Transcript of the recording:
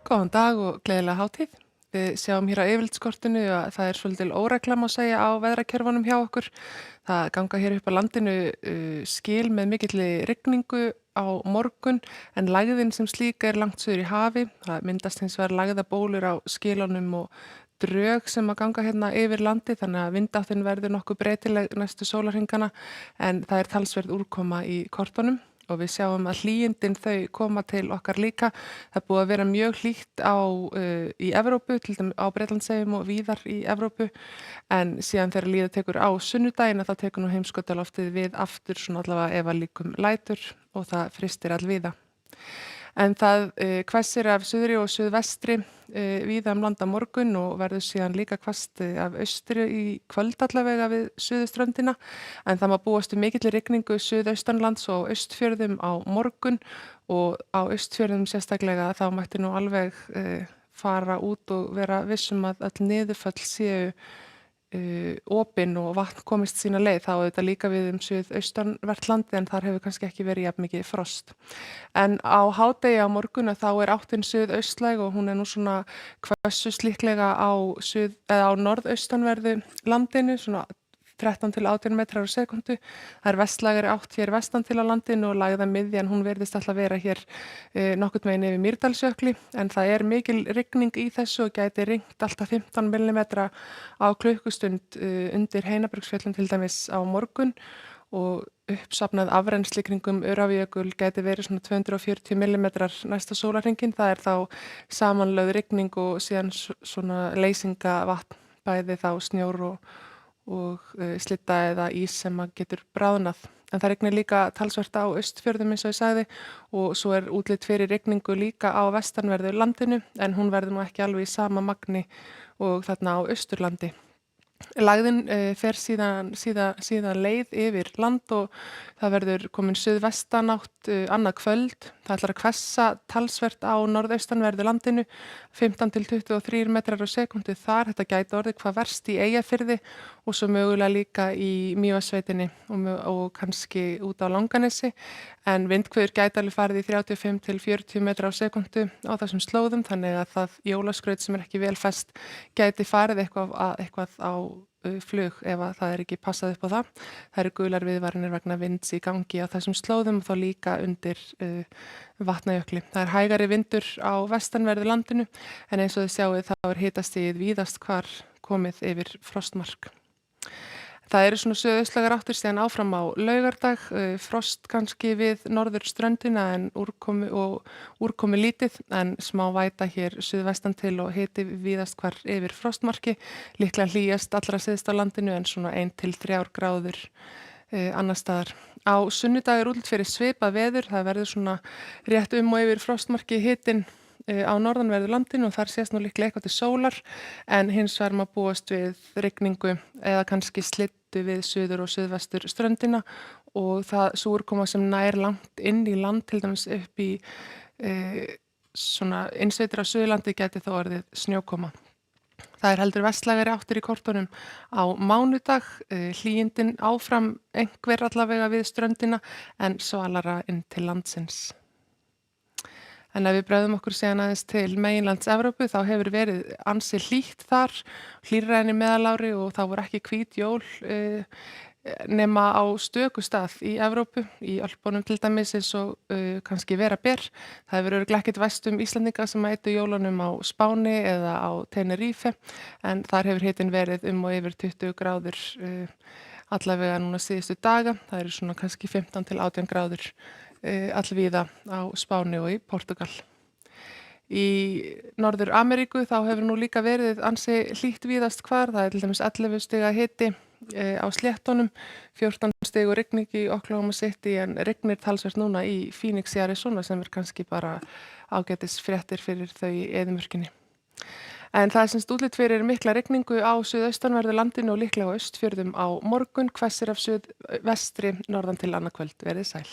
Góðan dag og gleðilega hátíð. Við sjáum hér á yfirlitskortinu að það er svolítil óregla má segja á veðrakerfunum hjá okkur. Það ganga hér upp á landinu skil með mikilli rigningu á morgun en lægðin sem slíka er langt suður í hafi. Það myndast hins vegar lægðabólur á skilunum og drög sem að ganga hérna yfir landi þannig að vindáttin verður nokkuð breytileg næstu sólarhringana en það er talsverð úrkoma í kortunum. Og við sjáum að hlýindin þau koma til okkar líka. Það er búið að vera mjög hlýtt í Evrópu, til dæmis á Bretlandseyjum og víðar í Evrópu. En síðan þegar líða tekur á sunnudaginn þá tekur nú heimskautaloftið við aftur svona allavega ef að líkum lætur og það frystir allvíða. En það hvessir af suðri og suðvestri víða land á morgun og verður síðan líka hvasst af austri í kvöld allavega við suðurströndina. En það má búast við mikilli rigningu suðaustanlands og austfjörðum á morgun og á austfjörðum sérstaklega þá mætti nú alveg fara út og vera vissum að öll niðurföll séu opin og vatn komist sína leið þá auðvitað líka við suðaustanvert landi en þar hefur kannski ekki verið jafn mikið frost. En á hádegi á morgun þá er áttin suðaustlæg og hún er nú svona hvössust líklega á norðaustanverðu landinu, svona 13 til 18 metrar á sekundu. Það er vestlægari átt hér vestan til á landinu og lægða miðjan hún virðist alltaf vera hér nokkurn veginn yfir Mýrdalsjökli en það er mikil rigning í þessu og gæti rignt alltaf 15 millimetra á klukkustund undir Heinabergsfjöllum til dæmis á morgun og uppsafnað afrennsli kringum Öræfajökul gæti verið svona 240 millimetrar næsta sólarhringinn. Það er þá samanlögð rigning og síðan svona leysingavatn bæði þá snjór og slydda eða ís sem að getur bráðnað. En það rignir líka talsvert á austfjörðum eins og ég sagði og svo er útlit fyrir rigningu líka á vestanverðu landinu en hún verður nú ekki alveg í sama magni og þarna á Austurlandi. Lægðin fer síðan leið yfir land og það verður komin suðvestanátt annað kvöld. Það ætlar að hvessa talsvert á norðaustanverðu landinu, 15 til 23 metrar á sekundu þar. Þetta gæti orðið hvað verst í Eyjafirði og svo mögulega líka í Mývatnssveitinni og kannski út á Langanesi. En vindhviður gæti alveg farið í 35 til 40 metrar á sekundu á þessum slóðum þannig að það jólaskraut sem er ekki vel fest gæti farið eitthvað á flug ef að það er ekki passað upp á það. Það eru gular viðvaranir vegna vinds í gangi á þessum slóðum og þá líka undir Vatnajökli. Það er hægari vindur á vestanverðu landinu en eins og þið sjáið þá er hitastigið víðast hvar komið yfir frostmark. Það eru svona suðaustlægar áttir síðan áfram á laugardag, frost kannski við norðurströndina en úrkomi lítið en smá væta hér suðvestan til og hiti víðast hvar yfir frostmarki. Líklega hlýjast allra syðst á landinu en svona 1 til 3 gráður annar staðar. Á sunnudag er útlit fyrir svipað veður, það verður svona rétt og yfir frostmarki hitinn á norðanverðu landinu og þar sést nú líklega eitthvað til sólar en hins vegar má búast við rigningu eða kannski slyddu við suður og suðvestur ströndina og það sú úrkoma sem nær langt inn í land til dæmis upp í svona innsveitir á Suðurlandi gæti þó orðið snjókoma. Það er heldur vestlægari áttir í kortunum á mánudag, hlýindin áfram einhver allavega við ströndina en svalara inn til landsins. En ef við bregðum okkur síðan aðeins til meginlands Evrópu þá hefur verið ansi hlýtt þar, hlýrra en í meðalári og þá voru ekki hvít jól nema á stöku stað í Evrópu, í Ölpunum til dæmis eins og kannski vera ber. Það hefur örugglega ekkert væst Íslendinga sem ættu jólunum á Spáni eða á Tenerife en þar hefur hitinn verið og yfir 20 gráður allavega núna síðustu daga. Það eru svona kannski 15 til 18 gráður allvíða á Spáni og í Portugal. Í Norður Ameríku þá hefur nú líka verið ansi hlýtt víðast hvar. Það er til dæmis 11 stiga hiti á sléttunum, 14 stig og rigning í Oklahoma City en rignir talsvert núna í Phoenix í Arizona sem er kannski bara ágætis fréttir fyrir þau í eyðimörkinni. En það er semst útlit fyrir mikla rigningu á suðaustanverðu landinu og líklega á austfjörðum á morgun, hvessir af suðvestri norðan til annað kvöld. Verið sæl.